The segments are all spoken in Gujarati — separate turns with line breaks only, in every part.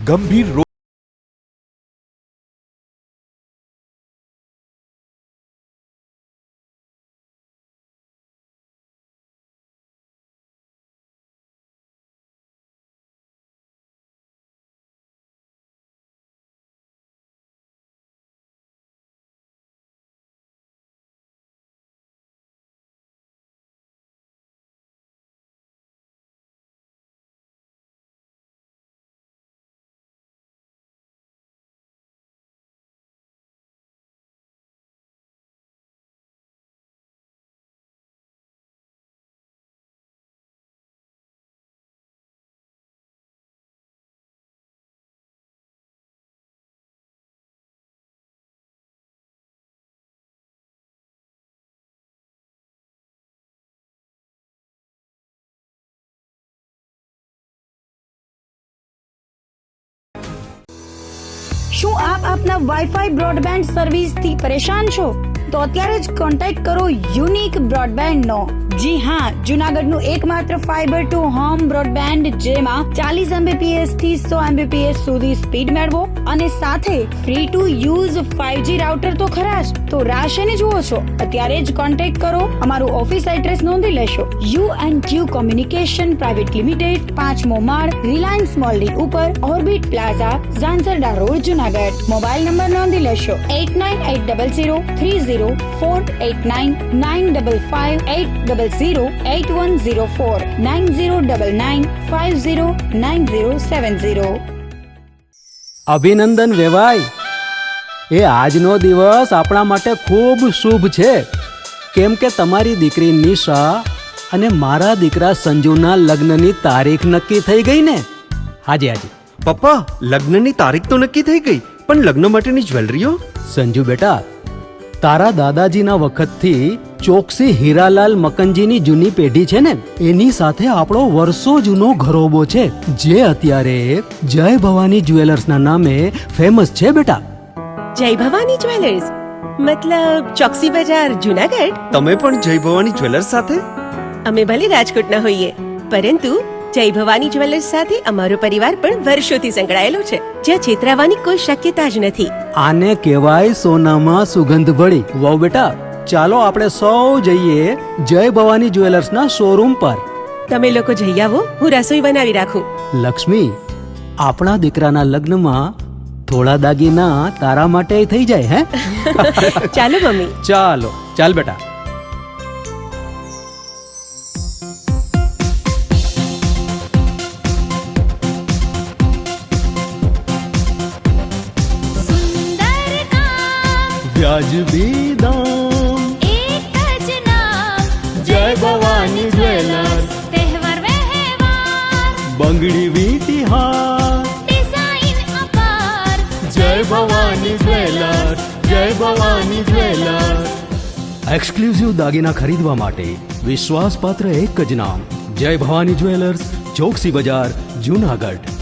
ગંભીર રોગ
શું આપ આપના વાઈફાઈ બ્રોડબેન્ડ સર્વિસથી પરેશાન છો? તો અત્યારે જ કોન્ટેક્ટ કરો યુનિક બ્રોડબેન્ડનો. જી હા, જૂનાગઢનું એકમાત્ર ફાઈબર ટુ હોમ બ્રોડબેન્ડ, જેમાં 40 Mbps થી 100 Mbps સુધી સ્પીડ મેળવો અને સાથે free to use 5G router તો ખરા જ. તો રાહ શેની જુઓ છો? અત્યારે જ કોન્ટેક્ટ કરો. અમારું ઓફિસ એડ્રેસ નોંધી લેશો. U&Q કોમ્યુનિકેશન પ્રાઇવેટ લિમિટેડ, 5મો માળ, રિલાયન્સ મોલની ઉપર, orbit plaza, Zanzarda road, Junagadh. Mobile number નોંધી લેશો 89800304899558008104 9099509070.
અભિનંદન વેવાય. એ આજનો દિવસ આપણા માટે ખૂબ શુભ છે, કેમ કે તમારી દીકરી નિશા અને મારા દીકરા સંજુના લગ્નની તારીખ નક્કી થઈ ગઈ ને. હાજી હાજી
પપ્પા, લગ્નની તારીખ તો નક્કી થઈ ગઈ, પણ લગ્ન માટેની જ્વેલરીઓ?
સંજુ બેટા, તારા દાદાજીના વખતથી ચોકસી હીરાલાલ મકનજીની જૂની પેઢી છે ને, એની સાથે આપણો વર્ષો જૂનો ઘરોબો છે, જે અત્યારે જય ભવાની જ્વેલર્સના નામે ફેમસ છે બેટા.
જય ભવાની જ્વેલર્સ મતલબ ચોકસી બજાર, જૂનાગઢ?
તમે પણ જય ભવાની જ્વેલર્સ સાથે?
અમે ભલે રાજકોટના હોઈએ, પરંતુ જય ભવાની જ્વેલર્સ સાથે અમારો પરિવાર પણ વર્ષોથી સંકળાયેલો છે, જ્યાં છેતરાવાની કોઈ શક્યતા જ નથી.
આને કહેવાય સોનામાં સુગંધ ભળી. વાવ બેટા, ચાલો આપણે સૌ જઈએ જય ભવાની જ્વેલર્સના શોરૂમ પર.
તમે લોકો જઈ આવો, હું રસોઈ બનાવી રાખું.
લક્ષ્મી, આપણા દીકરાના લગ્નમાં થોડા દાગીના તારા માટે થઈ જાય. હે
ચાલો મમ્મી.
ચાલો ચાલ બેટા. વ્યાજબી દામ,
એક જ નામ,
જય ભવાની જ્વેલર્સ.
તહેવાર વ્યવહાર,
બંગડી વીંટી હાર,
ડિઝાઇન અપાર,
જય ભવાની જ્વેલર્સ, જય ભવાની જ્વેલર્સ. એક્સક્લુઝિવ દાગીના ખરીદવા માટે વિશ્વાસપાત્ર એક જ નામ, જય ભવાની જ્વેલર્સ, ચોકસી બજાર, જૂનાગઢ.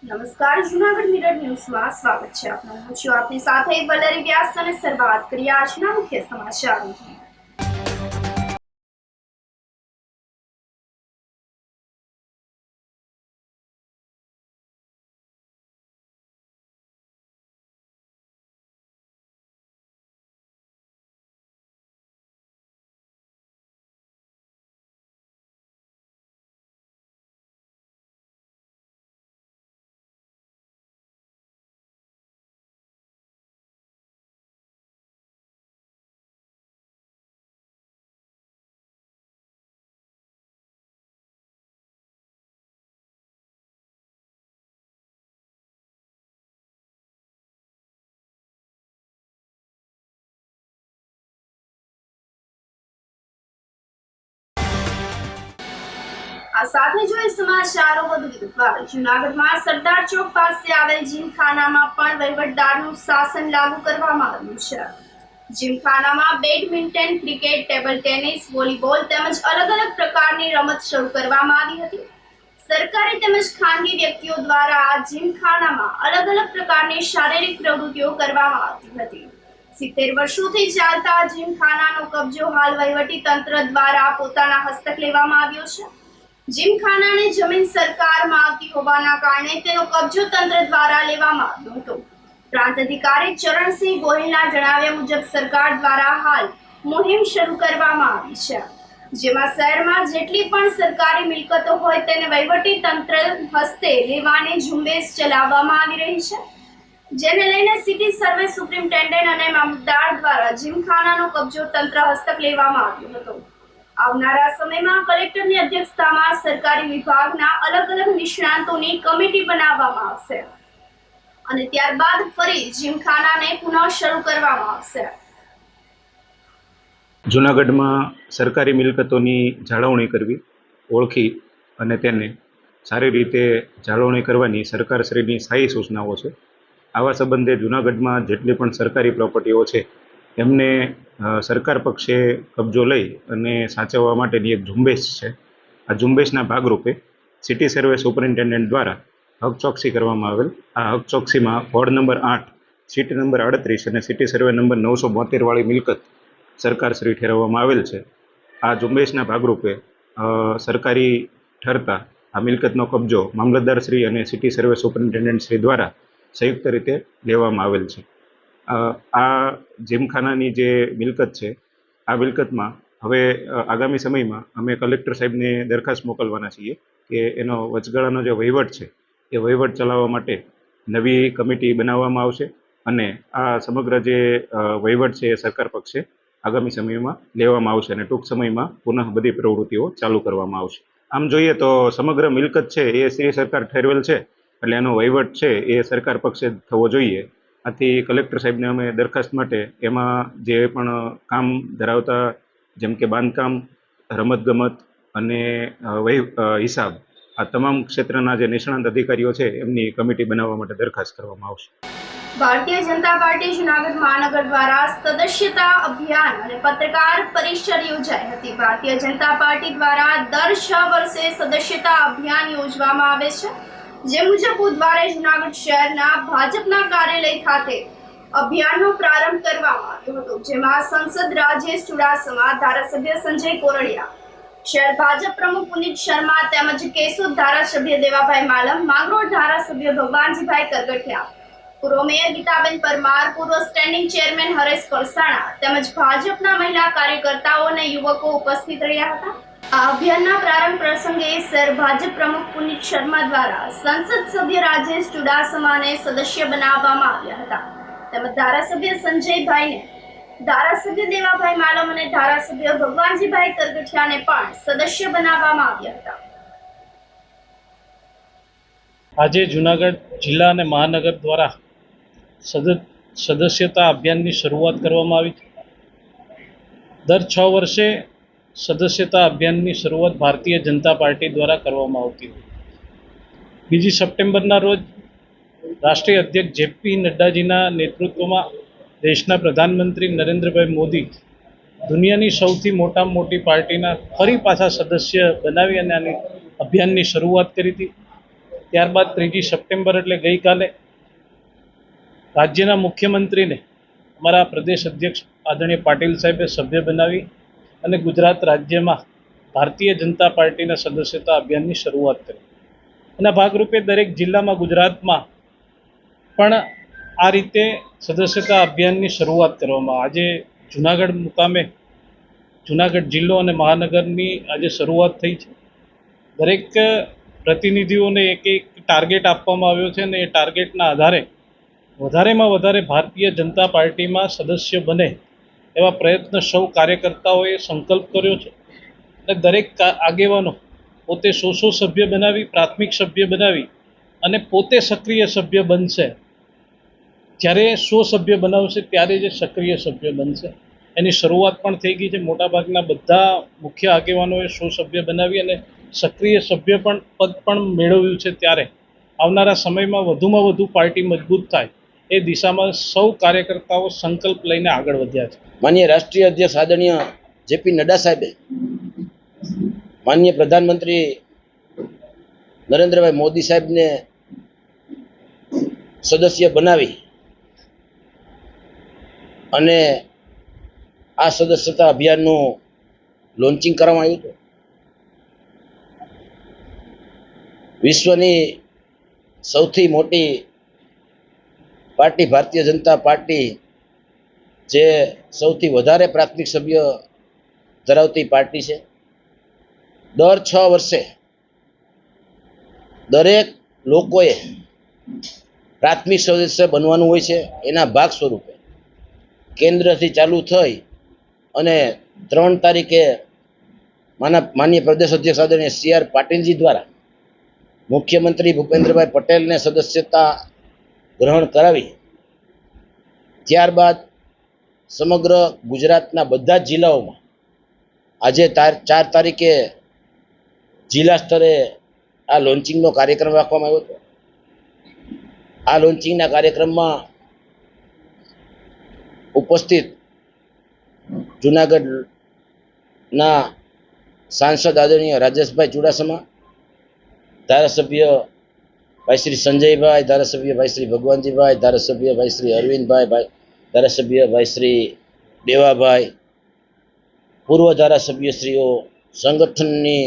નમસ્કાર, જૂનાગઢ મિરર ન્યૂઝમાં સ્વાગત છે આપનું. હું છું આપની સાથે વલરી વ્યાસ અને શરૂઆત કરીએ આજના મુખ્ય સમાચારોથી. આ સાથે જોઈએ સમાચારો વધુ વિગતવાર. જૂનાગઢમાં સરદાર ચોક પાસે આવેલ જીમખાનામાં પણ વહીવટદારનું શાસન લાગુ કરવામાં આવ્યું છે. જીમખાનામાં badminton, cricket, table tennis, volleyball તેમજ અલગ અલગ પ્રકારની રમત શરૂ કરવામાં આવી હતી. સરકારી તેમજ ખાનગી વ્યક્તિઓ દ્વારા આ જીમખાનામાં અલગ અલગ પ્રકારની શારીરિક પ્રવૃત્તિઓ કરવામાં આવતી હતી. 70 વર્ષોથી ચાલતા આ જીમખાનાનો કબજો હાલ વહીવટી તંત્ર દ્વારા પોતાના હસ્તક લેવામાં આવ્યો છે. જીમખાનાની જમીન સરકારમાં આવતી હોવાના કારણે તેનો કબજો તંત્ર દ્વારા લેવામાં આવ્યો હતો. પ્રાંત અધિકારી ચરણસિંહ ગોહિલના જણાવ્યા મુજબ સરકાર દ્વારા હાલ મુહિમ શરૂ કરવામાં આવી છે, જેમાં શહેરમાં જેટલી પણ સરકારી મિલકતો હોય તેને વહીવટી તંત્ર હસ્તે લેવાની ઝુંબેશ ચલાવવામાં આવી રહી છે, જેને લઈને સિટી સર્વે સુપ્રિન્ટેન્ડન્ટ અને મામલતદાર દ્વારા જીમખાનાનો કબજો તંત્ર હસ્તક લેવામાં આવ્યો હતો. આવનારા સમયમાં કલેક્ટરની અધ્યક્ષતામાં સરકારી વિભાગના અલગ અલગ નિષ્ણાતોની કમિટી બનાવવામાં આવશે અને ત્યારબાદ ફરી જીમખાનાને પુનઃ શરૂ કરવામાં આવશે.
જૂનાગઢમાં સરકારી મિલકતોની જાળવણી કરવી, ઓળખી અને તેને સારી રીતે જાળવણી કરવાની સરકારશ્રીની સ્થાયી સૂચનાઓ છે. આવા સંબંધે જૂનાગઢમાં જેટલી પણ સરકારી પ્રોપર્ટીઓ છે એમને સરકાર પક્ષે કબજો લઈ અને સાચવવા માટેની એક ઝુંબેશ છે. આ ઝુંબેશના ભાગરૂપે સિટી સર્વે સુપરિન્ટેન્ડન્ટ દ્વારા હક ચોકસી કરવામાં આવેલ. આ હક ચોકસીમાં વોર્ડ નંબર 8, સિટી નંબર 38 અને સિટી સર્વે નંબર 972 વાળી મિલકત સરકારશ્રી ઠેરવવામાં આવેલ છે. આ ઝુંબેશના ભાગરૂપે સરકારી ઠરતા આ મિલકતનો કબજો મામલતદારશ્રી અને સિટી સર્વે સુપરિન્ટેન્ડન્ટશ્રી દ્વારા સંયુક્ત રીતે લેવામાં આવેલ છે. આ જીમખાનાની જે મિલકત છે, આ મિલકતમાં હવે આગામી સમયમાં અમે કલેક્ટર સાહેબને દરખાસ્ત મોકલવાના છીએ કે એનો વચગાળાનો જે વહીવટ છે એ વહીવટ ચલાવવા માટે નવી કમિટી બનાવવામાં આવશે અને આ સમગ્ર જે વહીવટ છે એ સરકાર પક્ષે આગામી સમયમાં લેવામાં આવશે અને ટૂંક સમયમાં પુનઃ બધી પ્રવૃત્તિઓ ચાલુ કરવામાં આવશે. આમ જોઈએ તો સમગ્ર મિલકત છે એ શ્રી સરકાર ઠેરવેલ છે, એટલે એનો વહીવટ છે એ સરકાર પક્ષે થવો જોઈએ. આથી કલેક્ટર સાહેબને અમે દરખાસ્ત માટે એમાં જે પણ કામ ધરાવતા જેમ કે બાંધકામ, રમતગમત અને હિસાબ, આ તમામ ક્ષેત્રના જે નિષ્ણાંત અધિકારીઓ છે એમની કમિટી બનાવવા માટે દરખાસ્ત કરવામાં આવશે.
ભારતીય જનતા પાર્ટી જૂનાગઢ મહાનગર દ્વારા સદસ્યતા અભિયાન અને પત્રકાર પરિષદ યોજાઈ હતી. ભારતીય જનતા પાર્ટી દ્વારા દર 6 વર્ષે સદસ્યતા અભિયાન યોજવામાં આવે છે, જે મુજબ બુધવારે જૂનાગઢ શહેરના ભાજપના કાર્યાલય ખાતે અભિયાનનો પ્રારંભ કરવામાં આવ્યો હતો, જેમાં સંસદ રાજેશ ચુડાસમા, ધારાસભ્ય સંજય કોરડિયા, શહેર ભાજપ પ્રમુખ પુનિત શર્મા તેમજ કેશોદ ધારાસભ્ય દેવાભાઈ માલમ, માંગરોળ ધારાસભ્ય ભગવાનજીભાઈ કરગઠિયા, પૂર્વ મેયર ગીતાબેન પરમાર, પૂર્વ સ્ટેન્ડિંગ ચેરમેન હરેશ કળસાણા તેમજ ભાજપના મહિલા કાર્યકર્તાઓ અને યુવકો ઉપસ્થિત રહ્યા હતા. આ અભિયાનના પ્રારંભ પ્રસંગે શહેર ભાજપ પ્રમુખ પુનિત શર્મા દ્વારા સંસદ સભ્ય રાજેશ ચુડાસમાને સદસ્ય બનાવવામાં આવ્યા હતા તેમજ ધારાસભ્ય સંજયભાઈને, ધારાસભ્ય દેવાભાઈ માલમ અને ધારાસભ્ય ભગવાનજીભાઈ કરગઠિયાને પણ સદસ્ય બનાવવામાં આવ્યા હતા.
આજે જૂનાગઢ જિલ્લા અને મહાનગર દ્વારા સદસ્યતા અભિયાનની શરૂઆત કરવામાં આવી છે. દર 6 વર્ષે સદસ્યતા અભિયાનની શરૂઆત ભારતીય જનતા પાર્ટી દ્વારા કરવામાં આવતી હોય. 2 સપ્ટેમ્બરના રોજ રાષ્ટ્રીય અધ્યક્ષ જેપી નડ્ડાજીના નેતૃત્વમાં દેશના પ્રધાનમંત્રી નરેન્દ્રભાઈ મોદી દુનિયાની સૌથી મોટામાં મોટી પાર્ટીના ફરી પાછા સદસ્ય બનાવી અને આની અભિયાનની શરૂઆત કરી હતી. ત્યારબાદ 3 સપ્ટેમ્બર એટલે ગઈકાલે રાજ્યના મુખ્યમંત્રીને અમારા પ્રદેશ અધ્યક્ષ આદરણીય પાટીલ સાહેબે સભ્ય બનાવી અને ગુજરાત રાજ્યમાં ભારતીય જનતા પાર્ટીના સદસ્યતા અભિયાનની શરૂઆત કરી. એના ભાગરૂપે દરેક જિલ્લામાં ગુજરાતમાં પણ આ રીતે સદસ્યતા અભિયાનની શરૂઆત કરવામાં. આજે જૂનાગઢ મુકામે જૂનાગઢ જિલ્લો અને મહાનગરની આજે શરૂઆત થઈ છે. દરેક પ્રતિનિધિઓને એક ટાર્ગેટ આપવામાં આવ્યો છે અને એ ટાર્ગેટના આધારે વધારેમાં વધારે ભારતીય જનતા પાર્ટીમાં સદસ્ય બને એવા પ્રયત્ન સૌ કાર્યકર્તાઓએ સંકલ્પ કર્યો છે અને દરેક આગેવાનો પોતે 100 સભ્ય બનાવી, પ્રાથમિક સભ્ય બનાવી અને પોતે સક્રિય સભ્ય બનશે. જ્યારે 100 સભ્ય બનાવશે ત્યારે જે સક્રિય સભ્ય બનશે એની શરૂઆત પણ થઈ ગઈ છે. મોટાભાગના બધા મુખ્ય આગેવાનોએ 100 સભ્ય બનાવી અને સક્રિય સભ્ય પદ પણ મેળવ્યું છે, ત્યારે આવનારા સમયમાં વધુમાં વધુ પાર્ટી મજબૂત થાય એ દિશામાં સૌ કાર્યકર્તાઓ સંકલ્પ લઈને આગળ વધ્યા છે.
માનનીય રાષ્ટ્રીય અધ્યક્ષ આદરણીય જેપી નડ્ડા સાહેબે માનનીય પ્રધાનમંત્રી નરેન્દ્રભાઈ મોદી સાહેબને સદસ્ય બનાવી અને આ સદસ્યતા અભિયાનનું લોન્ચિંગ કરવામાં આવ્યું હતું. વિશ્વની સૌથી મોટી પાર્ટી ભારતીય જનતા પાર્ટી, જે સૌથી વધારે પ્રાથમિક સભ્ય ધરાવતી પાર્ટી છે, દર 6 વર્ષે દરેક લોકોએ પ્રાથમિક સદસ્ય બનવાનું હોય છે. એના ભાગ સ્વરૂપે કેન્દ્રથી ચાલુ થઈ અને 3 તારીખે માનનીય પ્રદેશ અધ્યક્ષ આદરણીય CR પાટીલજી દ્વારા મુખ્યમંત્રી ભૂપેન્દ્રભાઈ પટેલને સદસ્યતા ગ્રહણ કરાવી, ત્યારબાદ સમગ્ર ગુજરાતના બધા જ જિલ્લાઓમાં આજે 4 તારીખે જિલ્લા સ્તરે આ લોન્ચિંગનો કાર્યક્રમ રાખવામાં આવ્યો હતો. આ લોન્ચિંગના કાર્યક્રમમાં ઉપસ્થિત જૂનાગઢના સાંસદ આદરણીય રાજેશભાઈ ચુડાસમા, ધારાસભ્ય ભાઈ શ્રી સંજયભાઈ, ધારાસભ્ય ભાઈ શ્રી ભગવાનજીભાઈ, ધારાસભ્ય ભાઈ શ્રી અરવિંદભાઈ, ધારાસભ્ય ભાઈ શ્રી દેવાભાઈ, પૂર્વ ધારાસભ્યશ્રીઓ, સંગઠનની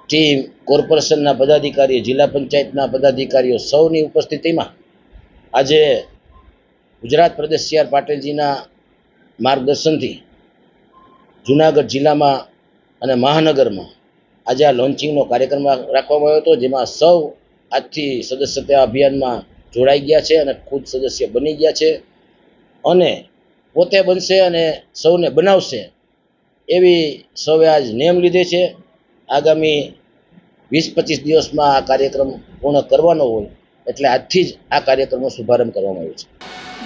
ટીમ, કોર્પોરેશનના પદાધિકારીઓ, જિલ્લા પંચાયતના પદાધિકારીઓ, સૌની ઉપસ્થિતિમાં આજે ગુજરાત પ્રદેશ CR પાટીલજીના માર્ગદર્શનથી જૂનાગઢ જિલ્લામાં અને મહાનગરમાં આજે આ લોન્ચિંગનો કાર્યક્રમ રાખવામાં આવ્યો હતો, જેમાં સૌ આજથી સદસ્યતા અભિયાનમાં જોડાઈ ગયા છે અને ખુદ સદસ્ય બની ગયા છે અને પોતે બનશે અને સૌને બનાવશે એવી સૌએ આજ નેમ લીધી છે. આગામી 20-25 દિવસમાં આ કાર્યક્રમ પૂર્ણ કરવાનો હોય એટલે આજથી જ આ કાર્યક્રમનો શુભારંભ કરવામાં આવ્યો છે.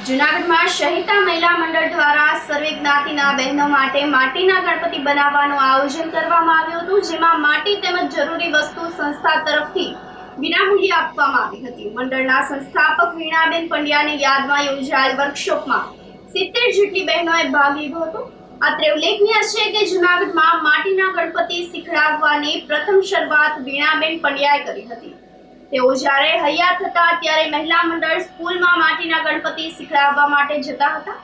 જૂનાગઢમાં શહીતા મહિલા મંડળ દ્વારા સર્વે જ્ઞાતિના બહેનો માટે માટીના ગણપતિ બનાવવાનું આયોજન કરવામાં આવ્યું હતું, જેમાં માટી તેમજ જરૂરી વસ્તુ સંસ્થા તરફથી વિનામૂલ્યે આપવામાં આવી હતી. મંડળના સંસ્થાપક વીણાબેન પંડ્યાની યાદમાં યોજાયેલ વર્કશોપમાં 70 જેટલી બહેનોએ ભાગ લીધો હતો. અત્રે ઉલ્લેખનીય છે કે જૂનાગઢમાં માટીના ગણપતિ શીખડાવવાની પ્રથમ શરૂઆત વીણાબેન પંડ્યાએ કરી હતી. તેઓ જ્યારે હયાત હતા ત્યારે મહિલા મંડળ સ્કૂલમાં માટીના ગણપતિ શીખડાવવા માટે જતા હતા.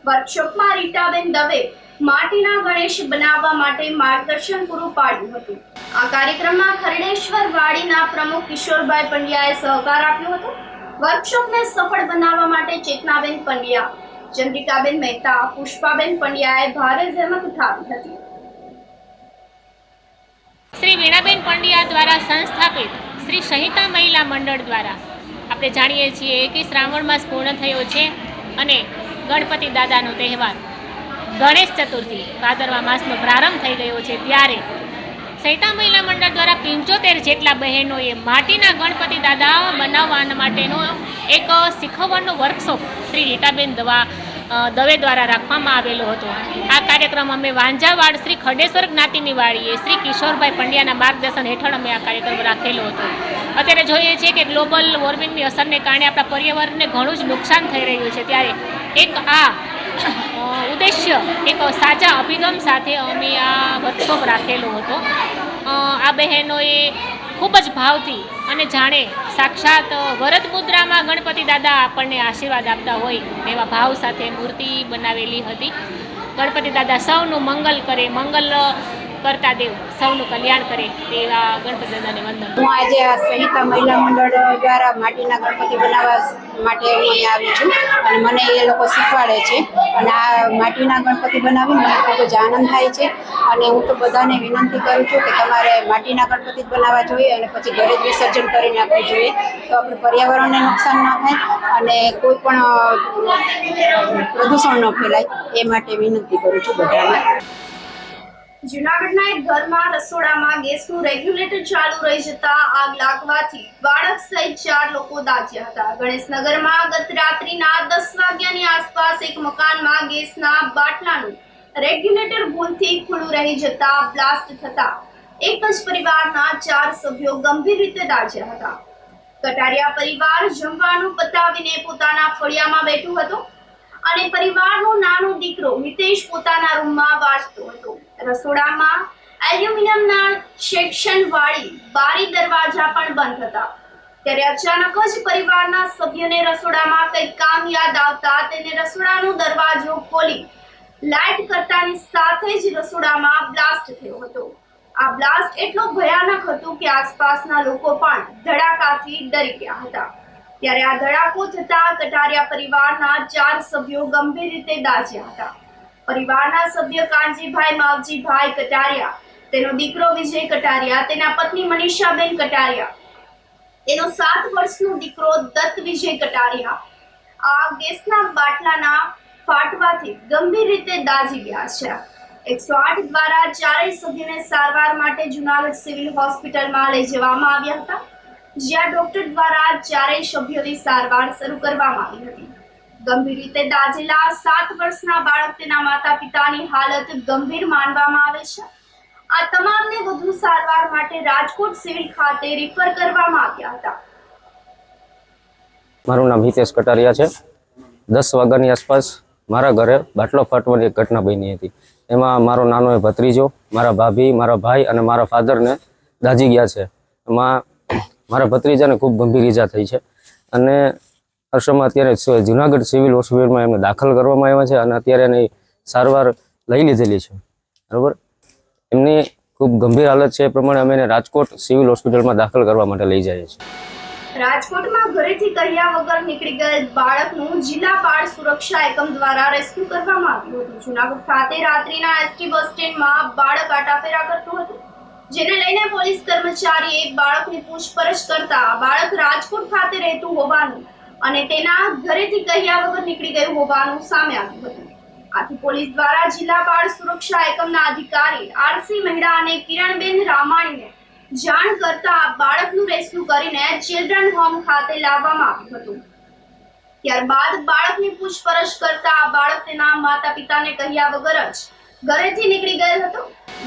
વર્કશોપમાં રીટાબેન દવે માટીના ગણેશ બનાવવા માટે માર્ગદર્શન પૂરું પાડ્યું હતું. આ કાર્યક્રમમાં ખરડેશ્વર વાડીના પ્રમુખ કિશોરભાઈ પંડ્યાએ સહકાર આપ્યો હતો. વર્કશોપને સફળ બનાવવા માટે ચેતનાબેન પંડ્યા, ચંદ્રિકાબેન મહેતા, પુષ્પાબેન પંડ્યાએ ભારે જહેમત ઉઠાવી હતી.
શ્રી વીણાબેન પંડ્યા દ્વારા સંસ્થાપિત શ્રી સહિતા મહિલા મંડળ દ્વારા આપણે જાણીએ છીએ કે શ્રાવણ માસ પૂર્ણ થયો છે અને ગણપતિ દાદાનો તહેવાર ગણેશ ચતુર્થી ભાદરવા માસનો પ્રારંભ થઈ ગયો છે, ત્યારે સહિતા મહિલા મંડળ દ્વારા 75 જેટલા બહેનોએ માટીના ગણપતિ દાદા બનાવવા માટેનો એક શીખવવાનો વર્કશોપ શ્રી રીટાબેન દવે દ્વારા રાખવામાં આવેલો હતો. આ કાર્યક્રમ અમે વાંજાવાડ શ્રી ખરડેશ્વર જ્ઞાતિની વાડીએ શ્રી કિશોરભાઈ પંડ્યાના માર્ગદર્શન હેઠળ અમે આ કાર્યક્રમ રાખેલો હતો. અત્યારે જોઈએ છીએ કે ગ્લોબલ વોર્મિંગની અસરને કારણે આપણા પર્યાવરણને ઘણું જ નુકસાન થઈ રહ્યું છે, ત્યારે એક આ ઉદ્દેશ્ય એક સાચા અભિગમ સાથે અમે આ વર્કશોપ રાખેલો હતો. આ બહેનોએ ખૂબ જ ભાવથી અને જાણે સાક્ષાત વરદ મુદ્રામાં ગણપતિ દાદા આપણને આશીર્વાદ આપતા હોય એવા ભાવ સાથે મૂર્તિ બનાવેલી હતી. ગણપતિ દાદા સૌનું મંગલ કરે, મંગલ કરતા દેવ સૌનું કલ્યાણ કરે તેવા ગણપતિ દાદાને વંદન.
હું આજે આ સહિતા મહિલા મંડળ દ્વારા માટીના ગણપતિ બનાવવા માટે અહીં આવી છું અને મને એ લોકો શીખવાડે છે અને આ માટીના ગણપતિ બનાવીને મને ખૂબ જ આનંદ થાય છે. અને હું તો બધાને વિનંતી કરું છું કે તમારે માટીના ગણપતિ જ બનાવવા જોઈએ અને પછી ઘરે જ વિસર્જન કરી નાખવું જોઈએ, તો આપણે પર્યાવરણને નુકસાન ન થાય અને કોઈ પણ પ્રદૂષણ ન ફેલાય એ માટે વિનંતી કરું છું બધાને.
જૂનાગઢના એક ઘરમાં રસોડામાં ગેસનું રેગ્યુલેટર ચાલુ રહી જતા આગ લાગવાથી બાળક સહિત 4 લોકો દાઝ્યા હતા. ગણેશનગરમાં ગત રાત્રિના 10 વાગ્યાની આસપાસ એક મકાનમાં ગેસના બાટલાનું રેગ્યુલેટર ભૂલથી ખુલ્લું રહી જતા બ્લાસ્ટ થતા એક જ પરિવારના 4 સભ્યો ગંભીર રીતે દાઝ્યા હતા. કટારિયા પરિવાર જમવાનું પતાવીને પોતાના ફળિયામાં બેઠું હતું અને પરિવારનો નાનો દીકરો હિતેશ પોતાના રૂમમાં વાંચતો હતો. રસોડામાં એલ્યુમિનિયમના સેક્શન વાળી બારી દરવાજા પણ બંધ હતા. ત્યારે અચાનક જ પરિવારના સભ્યને રસોડામાં કંઈક કામ યાદ આવતા તેને રસોડાનો દરવાજો ખોલી લાઇટ કરતાની સાથે જ રસોડામાં બ્લાસ્ટ થયો હતો. આ બ્લાસ્ટ એટલો ભયાનક હતો કે આસપાસના લોકો પણ ધડાકાથી ડરી ગયા હતા. ત્યારે આ ધડાકો થતા કટારિયા પરિવારના 4 સભ્યો ગંભીર રીતે દાઝ્યા હતા. પરિવારના સભ્ય કાનજીભાઈ માવજીભાઈ કટારિયા, તેનો દીકરો વિજય કટારિયા, તેના પત્ની મનીષાબેન કટારિયા, તેનો 7 વર્ષનો દીકરો દત્ત વિજય કટારિયા આ ગેસના બાટલાના ફાટવાથી ગંભીર રીતે દાઝી ગયા છે. 108 દ્વારા 4 સભ્યોને સારવાર માટે જૂનાગઢ સિવિલ હોસ્પિટલમાં લઈ જવામાં આવ્યા હતા, જ્યાં ડોક્ટર દ્વારા 4 સભ્યોની સારવાર શરૂ કરવામાં આવી હતી. ગંભીર રીતે દાઝેલા 7 વર્ષના બાળક, તેના માતા પિતાની હાલત ગંભીર માનવામાં આવે છે. આ તમામને વધુ સારવાર માટે રાજકોટ સિવિલ ખાતે રિફર કરવામાં આવ્યા હતા.
મારું નામ હિતેશ કટારિયા છે. 10 વાગ્યાની આસપાસ મારા ઘરે બાટલો ફાટવાની એક ઘટના બની હતી. એમાં મારો નાનો એ ભત્રીજો, મારા ભાભી, મારા ભાઈ અને મારા ફાધરને દાઝી ગયા છે. એમાં મારા ભત્રીજાને ખૂબ ગંભીર ઈજા થઈ છે અને અરસામાં અત્યારે જૂનાગઢ સિવિલ હોસ્પિટલમાં એમને દાખલ કરવામાં આવ્યા છે અને અત્યારે એની સારવાર લઈ લીધેલી છે. બરાબર, એમની ખૂબ ગંભીર હાલત છે. એ પ્રમાણે અમે એને રાજકોટ સિવિલ હોસ્પિટલમાં દાખલ કરવા માટે લઈ જઈએ છીએ.
રાજકોટમાં ઘરેથી કહ્યા વગર નીકળી ગયેલ બાળકનું જિલ્લા બાળ સુરક્ષા એકમ દ્વારા રેસ્ક્યુ કરવામાં આવ્યું હતું. જૂનાગઢ ખાતે રાત્રિના એસટી બસ સ્ટેન્ડમાં બાળક આટાફેરા કરતું હતું, જેને લઈને પોલીસ કર્મચારીએ બાળકની પૂછપરછ કરતા બાળક રાજકોટ ખાતે રહેતું હોવાનું અને તેના ઘરેથી કહ્યા વગર નીકળી ગયું હોવાનું સામે આવ્યું હતું. આથી પોલીસ દ્વારા જિલ્લા બાળ સુરક્ષા એકમના અધિકારી આરસી મહેડા અને કિરણબેન રામાણીને જાણ કરતા બાળકનું રેસ્ક્યુ કરીને ચિલ્ડ્રન હોમ ખાતે લાવવામાં આવ્યું હતું. ત્યારબાદ બાળકની પૂછપરછ કરતા બાળક તેના માતા પિતાને કહ્યા વગર જ ઘરેથી નીકળી ગયેલ હતો.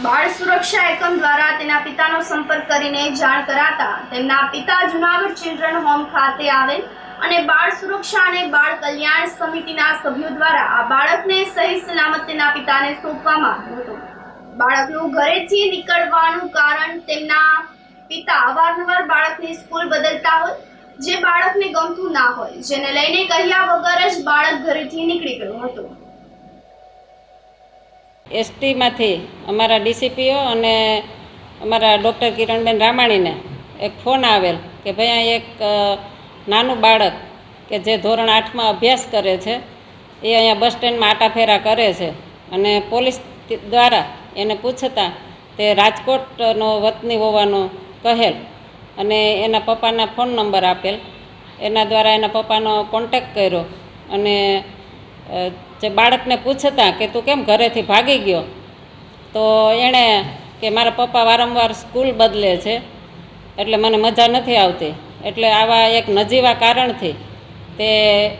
બાળ સુરક્ષા એકમ દ્વારા તેના પિતાનો સંપર્ક કરીને જાણ કરાતા તેમના પિતા જૂનાગઢ ચિલ્ડ્રન હોમ ખાતે આવેલ અને બાળ સુરક્ષા અને બાળ કલ્યાણ સમિતિના સભ્યો દ્વારા આ બાળકને સહી સલામત તેના પિતાને સોંપવામાં આવ્યું હતું. બાળકનું ઘરેથી નીકળવાનું કારણ તેમના પિતા અવારનવાર બાળકની સ્કૂલ બદલતા હોય, જે બાળકને ગમતું ના હોય, જેને લઈને કહ્યા વગર જ બાળક ઘરેથી નીકળી ગયું હતું.
એસટીમાંથી અમારા ડીસીપીઓ અને અમારા ડૉક્ટર કિરણબેન રામાણીને એક ફોન આવેલ કે ભાઈ અહીં એક નાનું બાળક કે જે ધોરણ 8માં અભ્યાસ કરે છે એ અહીંયા બસ સ્ટેન્ડમાં આટાફેરા કરે છે અને પોલીસ દ્વારા એને પૂછતા તે રાજકોટનો વતની હોવાનું કહેલ અને એના પપ્પાના ફોન નંબર આપેલ. એના દ્વારા એના પપ્પાનો કોન્ટેક્ટ કર્યો અને જે બાળકને પૂછતા કે તું કેમ ઘરેથી ભાગી ગયો, તો એણે કે મારા પપ્પા વારંવાર સ્કૂલ બદલે છે એટલે મને મજા નથી આવતી, એટલે આવા એક નજીવા કારણથી તે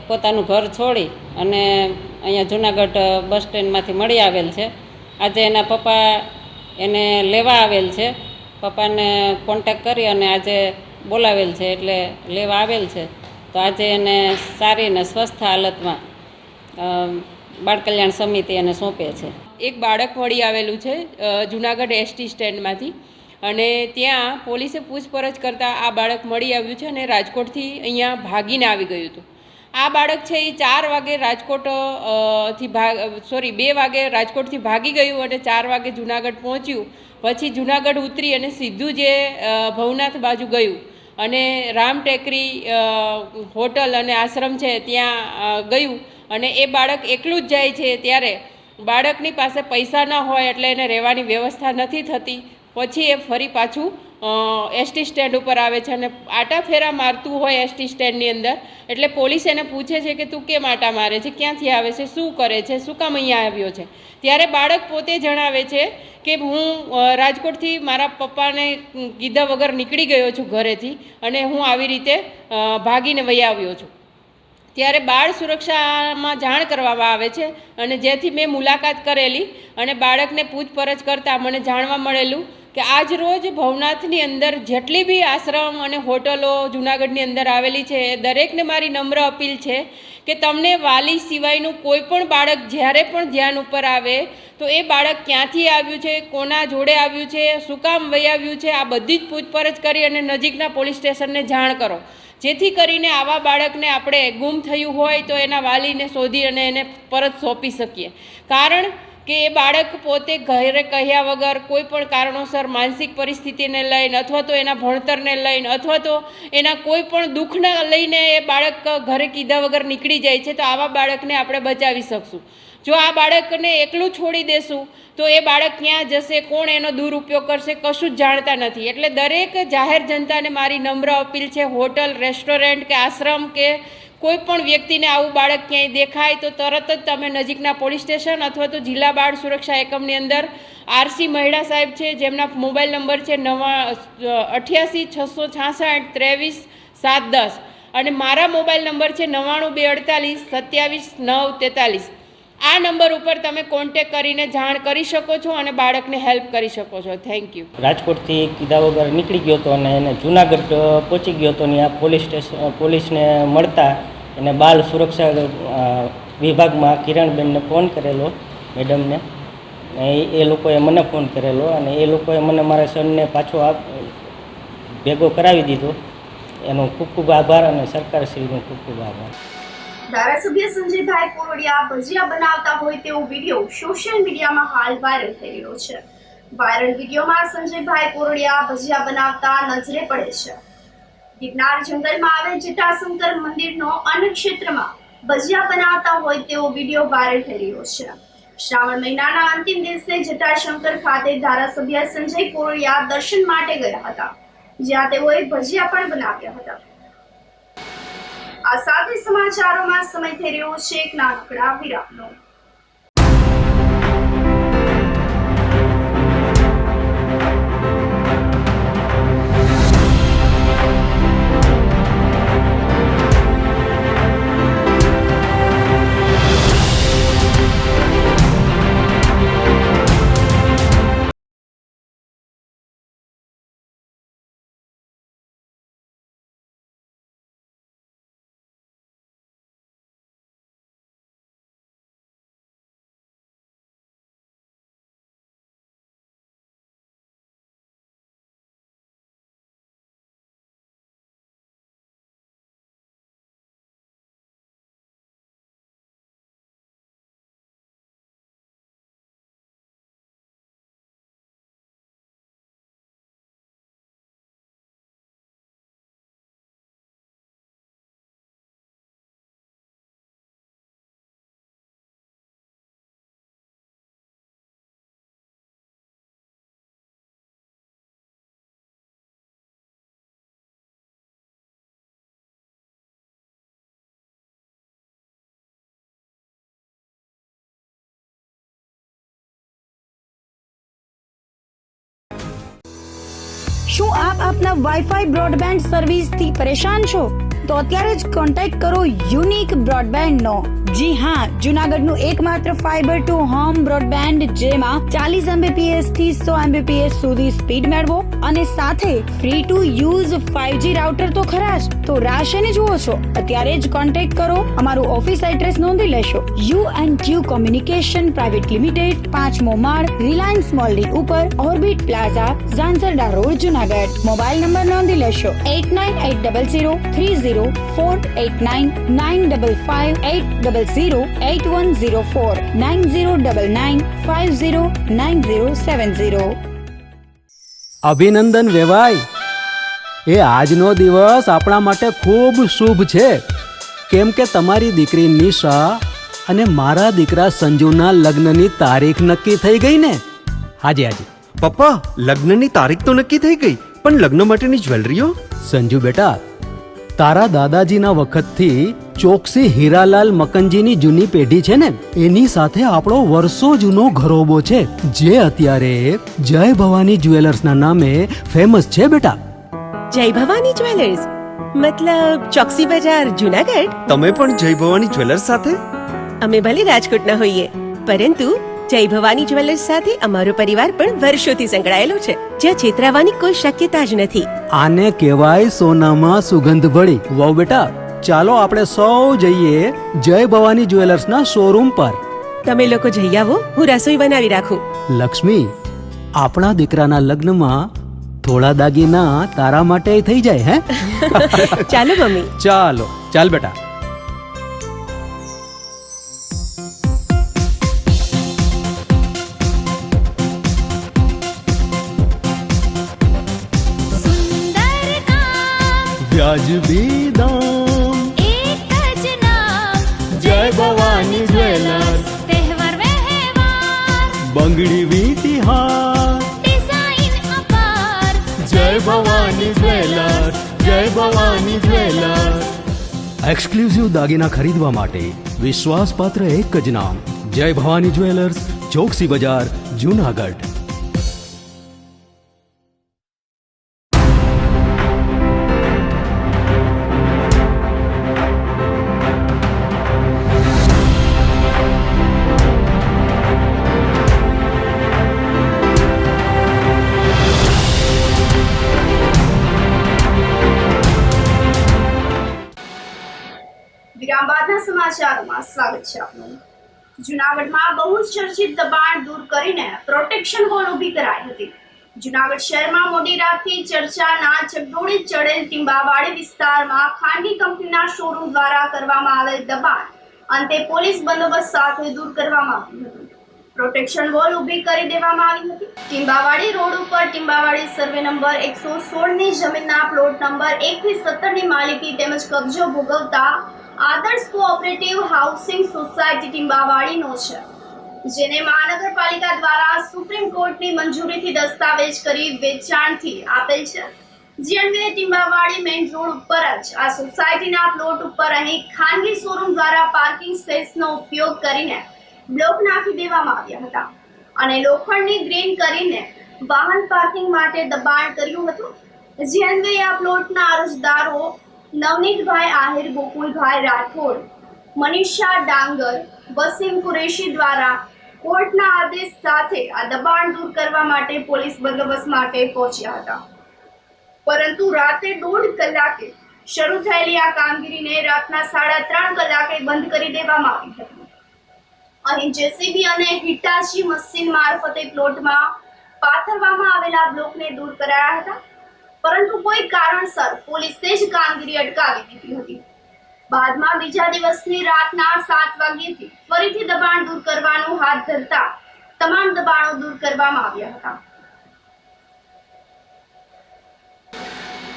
પોતાનું ઘર છોડી અને અહીંયા જૂનાગઢ બસ સ્ટેન્ડમાંથી મળી આવેલ છે. આજે એના પપ્પા એને લેવા આવેલ છે, પપ્પાને કોન્ટેક કરી અને આજે બોલાવેલ છે એટલે લેવા આવેલ છે. તો આજે એને સારી ને સ્વસ્થ હાલતમાં બાળ કલ્યાણ સમિતિ એને સોંપે છે.
એક બાળક મળી આવેલું છે જૂનાગઢ એસટી સ્ટેન્ડમાંથી અને ત્યાં પોલીસે પૂછપરછ કરતાં આ બાળક મળી આવ્યું છે અને રાજકોટથી અહીંયા ભાગીને આવી ગયું હતું. આ બાળક છે એ 4 વાગે રાજકોટ થી 2 વાગે રાજકોટથી ભાગી ગયું અને 4 વાગે જૂનાગઢ પહોંચ્યું. પછી જૂનાગઢ ઉતરી અને સીધું જે ભવનાથ બાજુ ગયું અને રામ ટેકરી હોટલ અને આશ્રમ છે ત્યાં ગયું અને એ બાળક એકલું જ જાય છે. ત્યારે બાળકની પાસે પૈસા ન હોય એટલે એને રહેવાની વ્યવસ્થા નથી થતી. પછી એ ફરી પાછું એસટી સ્ટેન્ડ ઉપર આવે છે અને આટા ફેરા મારતું હોય એસટી સ્ટેન્ડની અંદર. એટલે પોલીસ એને પૂછે છે કે તું કેમ આટા મારે છે, ક્યાંથી આવે છે, શું કરે છે, શું કામ અહીંયા આવ્યો છે. ત્યારે બાળક પોતે જણાવે છે કે હું રાજકોટથી મારા પપ્પાને કીધા વગર નીકળી ગયો છું ઘરેથી અને હું આવી રીતે ભાગીને વહી આવ્યો છું. ત્યારે બાળ સુરક્ષામાં જાણ કરવામાં આવે છે અને જેથી મેં મુલાકાત કરેલી અને બાળકને પૂછપરછ કરતાં મને જાણવા મળેલું કે આજ રોજ ભવનાથની અંદર જેટલી બી આશ્રમ અને હોટલો જૂનાગઢની અંદર આવેલી છે એ દરેકને મારી નમ્ર અપીલ છે કે તમને વાલી સિવાયનું કોઈ પણ બાળક જ્યારે પણ ધ્યાન ઉપર આવે તો એ બાળક ક્યાંથી આવ્યું છે, કોના જોડે આવ્યું છે, શું કામ વહી આવ્યું છે, આ બધી જ પૂછપરછ કરી અને નજીકના પોલીસ સ્ટેશનને જાણ કરો, જેથી કરીને આવા બાળકને આપણે ગુમ થયું હોય તો એના વાલીને શોધી અને એને પરત સોંપી શકીએ. કારણ કે એ બાળક પોતે ઘરે કહ્યા વગર કોઈ પણ કારણોસર માનસિક પરિસ્થિતિને લઈને અથવા તો એના ભણતરને લઈને અથવા તો એના કોઈ પણ દુઃખને લઈને એ બાળક ઘરે કીધા વગર નીકળી જાય છે, તો આવા બાળકને આપણે બચાવી શકશું. જો આ બાળકને એકલું છોડી દેશું તો એ બાળક ક્યાં જશે, કોણ એનો દુરુપયોગ કરશે, કશું જ જાણતા નથી. એટલે દરેક જાહેર જનતાને મારી નમ્ર અપીલ છે, હોટલ, રેસ્ટોરન્ટ કે આશ્રમ કે કોઈ પણ વ્યક્તિને આવું બાળક ક્યાંય દેખાય તો તરત જ તમે નજીકના પોલીસ સ્ટેશન અથવા તો જિલ્લા બાળ સુરક્ષા એકમની અંદર આરસી મહિડા સાહેબ છે, જેમના મોબાઈલ નંબર છે 88 666 23 710 અને મારા મોબાઈલ નંબર છે 99 248 27 9 43. આ નંબર ઉપર તમે કોન્ટેક કરીને જાણ કરી શકો છો અને બાળકને હેલ્પ કરી શકો છો. Thank you.
રાજકોટથી કીધા વગર નીકળી ગયો હતો અને એને જૂનાગઢ પહોંચી ગયો હતો. ત્યાં પોલીસને મળતા એને બાળ સુરક્ષા વિભાગમાં કિરણબેનને ફોન કરેલો, મેડમને. એ લોકોએ મને ફોન કરેલો અને એ લોકોએ મને મારા સનને પાછો ભેગો કરાવી દીધો. એનો ખૂબ ખૂબ આભાર અને સરકારશ્રીનો ખૂબ ખૂબ આભાર.
ધારાસભ્ય સંજયભાઈ કોરડિયા ભજીયા બનાવતા હોય તેવો વિડીયો સોશિયલ મીડિયામાં હાલ વાયરલ થઈ રહ્યો છે. વાયરલ વિડીયોમાં સંજયભાઈ કોરડિયા ભજીયા બનાવતા નજરે પડે છે. ગિરનાર જંગલમાં આવેલ જટાશંકર મંદિરનો અન્ન ક્ષેત્રમાં ભજીયા બનાવતા હોય તેવો વિડીયો વાયરલ થઈ રહ્યો છે. શ્રાવણ મહિનાના અંતિમ દિવસે જટાશંકર ખાતે ધારાસભ્ય સંજય કોરડિયા દર્શન માટે ગયા હતા, જ્યાં તેઓએ ભજીયા પણ બનાવ્યા હતા. આ સાથે સમાચારોમાં સમય થઈ રહ્યો છે એક નાનકડા વિરામનો.
શું આપ આપના વાઈફાઈ બ્રોડબેન્ડ સર્વિસથી પરેશાન છો? તો અત્યારે જ કોન્ટેક્ટ કરો યુનિક બ્રોડબેન્ડ નો. જી હા, જૂનાગઢનું એકમાત્ર ફાઈબર ટુ હોમ બ્રોડબેન્ડ, જેમાં 40 Mbps થી 100 Mbps સુધી સ્પીડ મેળવો અને સાથે free to use 5G router તો ખરા જ. તો રાહ શેને જુઓ છો? અત્યારે જ કોન્ટેક્ટ કરો. અમારું ઓફિસ એડ્રેસ નોંધી લેશો. U&Q કોમ્યુનિકેશન પ્રાઇવેટ લિમિટેડ, 5મો માળ, રિલાયન્સ મોલની ઉપર, orbit plaza, Zanzarda road, Junagadh. Mobile number નોંધી લેશો 89803048995580808104 9099509070.
અભિનંદન વેવાઈ. એ આજનો દિવસ આપણા માટે ખૂબ શુભ છે, કેમ કે તમારી દીકરી નિશા અને મારા દીકરા સંજુના લગ્નની તારીખ નક્કી થઈ ગઈ ને. હાજી હાજી
પપ્પા, લગ્નની તારીખ તો નક્કી થઈ ગઈ, પણ લગ્ન માટેની જ્વેલરીઓ?
સંજુ બેટા, તારા દાદાજીના વખતથી ચોકસી હીરાલાલ મકનજીની જૂની પેઢી છે ને, એની સાથે આપણો વર્ષો જૂનો ઘરોબો છે, જે અત્યારે જય ભવાની જ્વેલર્સના નામે ફેમસ છે બેટા.
જય ભવાની જ્વેલર્સ મતલબ ચોકસી બજાર, જૂનાગઢ?
તમે પણ જય ભવાની જ્વેલર્સ સાથે?
અમે ભલે રાજકોટના હોઈએ, પરંતુ જય ભવાની જ્વેલર્સ સાથે અમારો પરિવાર પણ વર્ષોથી સંકળાયેલો છે, જ્યાં છેતરાવાની કોઈ શક્યતા જ નથી.
આને કહેવાય સોનામાં સુગંધ ભળી. વહુ બેટા, ચાલો આપણે સૌ જઈએ જય ભવાની જ્વેલર્સના શોરૂમ પર.
તમે લોકો જઈ આવો, હું રસોઈ બનાવી રાખું.
લક્ષ્મી, આપણા દીકરાના લગ્નમાં થોડા દાગીના તારા માટે થઈ જાય. હે
ચાલો મમ્મી.
ચાલો ચાલ બેટા. વ્યાજબી દામ,
એક જ નામ,
જય ભવાની જ્વેલર્સ.
તહેવાર વ્યવહાર,
બંગડી વીટી હાર,
ડિઝાઇન અપાર,
જય ભવાની જ્વેલર્સ, જય ભવાની જ્વેલર્સ. એક્સક્લુઝિવ દાગીના ખરીદવા માટે વિશ્વાસપાત્ર એક જ નામ, જય ભવાની જ્વેલર્સ, ચોકસી બજાર, જૂનાગઢ.
વિરામ બાદના સમાચારોમાં સ્વાગત છે આપનું. જૂનાગઢમાં બહુ જ ચર્ચિત દબાણ દૂર કરીને પ્રોટેક્શન વોલ ઊભી કરાઈ હતી. જૂનાગઢ શહેરમાં મોડી રાતથી ચર્ચાના ચકડોળે ચડેલ ટીંબાવાડી વિસ્તારમાં ખાનગી કંપનીના શોરૂમ દ્વારા કરવામાં આવેલ દબાણ અંતે પોલીસ બંદોબસ્ત સાથે દૂર કરવામાં આવ્યું હતું. પ્રોટેક્શન વોલ ઊભી કરી દેવામાં આવી હતી. ટીંબાવાડી રોડ ઉપર ટીંબાવાડી સર્વે નંબર 116 ની જમીનના પ્લોટ નંબર 1 થી 17 ની માલિકી તેમજ કબજો ભોગવતા આદર્શ કોઓપરેટિવ હાઉસિંગ સોસાયટી ટીંબાવાડીનો છે, જેને મહાનગરપાલિકા દ્વારા સુપ્રીમ કોર્ટની મંજૂરીથી દસ્તાવેજ કરી વેચાણથી આપેલ છે. જે અંગે ટીંબાવાડી મેઇન રોડ ઉપર જ આ સોસાયટીના પ્લોટ ઉપર અહીં ખાનગી શોરૂમ દ્વારા પાર્કિંગ સ્પેસનો ઉપયોગ કરીને બ્લોક નાખી દેવામાં આવ્યા હતા અને લોખંડની ગ્રીન કરીને વાહન પાર્કિંગ માટે દબાણ કર્યું હતું. જે અંગે આ પ્લોટના અરજદારો નવનીતભાઈ આહિર, ગોકુલભાઈ રાઠોડ, મનીષા ડાંગર, વસીમ કુરેશી દ્વારા કોર્ટના આદેશ સાથે આ દબાણ દૂર કરવા માટે પોલીસ બંદોબસ્ત માટે પહોંચ્યા હતા. પરંતુ રાતે 1.5 કલાકે શરૂ થયેલી આ કામગીરીને રાતના 3.5 કલાકે બંધ કરી દેવામાં આવી હતી. અહીં જેસીબી અને હિટાચી મશીન મારફતે પ્લોટમાં પાથરવામાં આવેલા બ્લોકને દૂર કરાયા હતા, પરંતુ કોઈ કારણસર પોલીસે જ કામગીરી અટકાવી દીધી હતી. બાદમાં બીજા દિવસની રાતના 7 વાગ્યાથી ફરીથી દબાણ દૂર કરવાનું હાથ ધરતા તમામ દબાણો દૂર કરવામાં આવ્યા હતા.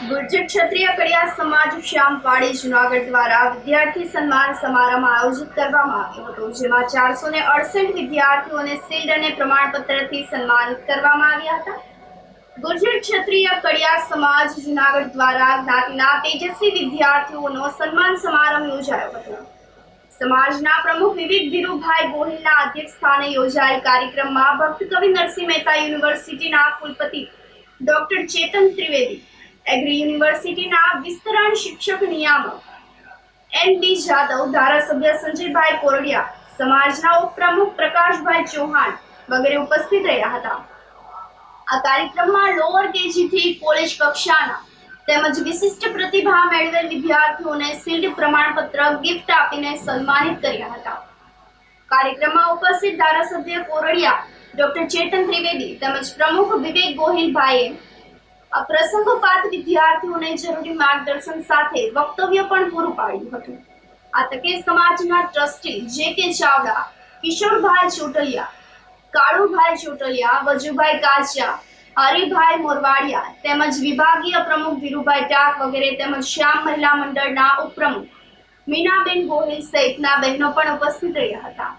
ગુર્જર ક્ષત્રિય કડિયા સમાજ શ્યામવાડી જૂનાગઢ દ્વારા વિદ્યાર્થી સન્માન સમારંભ આયોજિત કરવામાં આવ્યો હતો, જેમાં 468 વિદ્યાર્થીઓને શિલ્ડ અને પ્રમાણપત્રથી સન્માનિત કરવામાં આવ્યા હતા. ગુર્જર ક્ષત્રિય કડિયા સમાજ જૂનાગઢ દ્વારા જ્ઞાતિના તેજસ્વી વિદ્યાર્થીઓનો સન્માન સમારંભ યોજાયો હતો. સમાજના પ્રમુખ વિવેક ધીરુભાઈ ગોહિલના અધ્યક્ષસ્થાને યોજાયેલ કાર્યક્રમમાં ભક્ત કવિ નરસિંહ મહેતા યુનિવર્સિટીના કુલપતિ ડોક્ટર ચેતન ત્રિવેદી, એગ્રી યુનિવર્સિટીના વિસ્તરણ શિક્ષક નિયામક એન.ડી. જાદવ, ધારાસભ્ય સંજયભાઈ કોરડિયા, સમાજના ઉપપ્રમુખ પ્રકાશભાઈ ચૌહાણ વગેરે ઉપસ્થિત રહ્યા હતા. આ કાર્યક્રમમાં લોઅર કેજીથી કોલેજ કક્ષાના તેમજ વિશિષ્ટ પ્રતિભા મેળવેલ વિદ્યાર્થીઓને શિલ્ડ પ્રમાણપત્ર ગિફ્ટ આપીને સન્માનિત કર્યા હતા. કાર્યક્રમમાં ઉપસ્થિત ધારાસભ્ય કોરડિયા, ડોક્ટર ચેતન ત્રિવેદી તેમજ પ્રમુખ વિવેક ગોહિલભાઈએ આ પ્રસંગોપાત વિદ્યાર્થીઓને જરૂરી માર્ગદર્શન સાથે વક્તવ્ય પણ પૂરું પાડ્યું હતું. આ તકે સમાજના ટ્રસ્ટી જે.કે. ચાવડા, કિશોરભાઈ ચોટલિયા, કાળુભાઈ ચોટલિયા, વજુભાઈ કાચિયા, હરિભાઈ મોરવાડિયા તેમજ વિભાગીય પ્રમુખ ધીરુભાઈ ટાક વગેરે તેમજ શ્યામ મહિલા મંડળના ઉપપ્રમુખ મીનાબેન ગોહિલ સહિતના બહેનો પણ ઉપસ્થિત રહ્યા હતા.